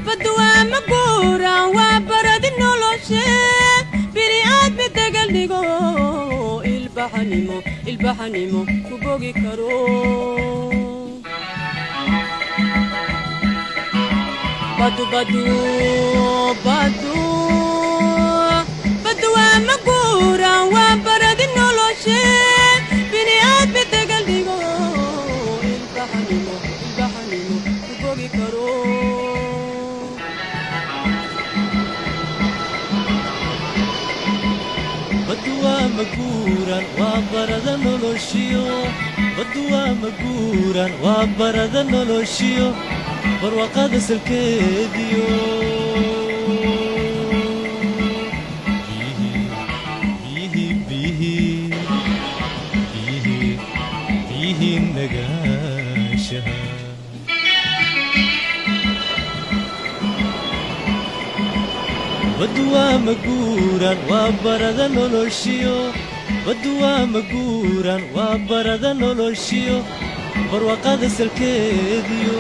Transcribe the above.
badu waa maguura waa baradi noloshe bini aadmi degal dhigo ilbaxanimo ku bogi karo badu waa maguura waa baradi noloshe bini aadmi degal dhigo ilbaxanimo ku bogi karo بدوا مجورا وبرد نلوشيو بدوا مجورا وبرد نلوشيو برواقة سلكيديو بيه النقاشها بدوا مجورا وبرد نلوشيو بدوا مجورا وبرد نلوشيو برواقة سلكيديو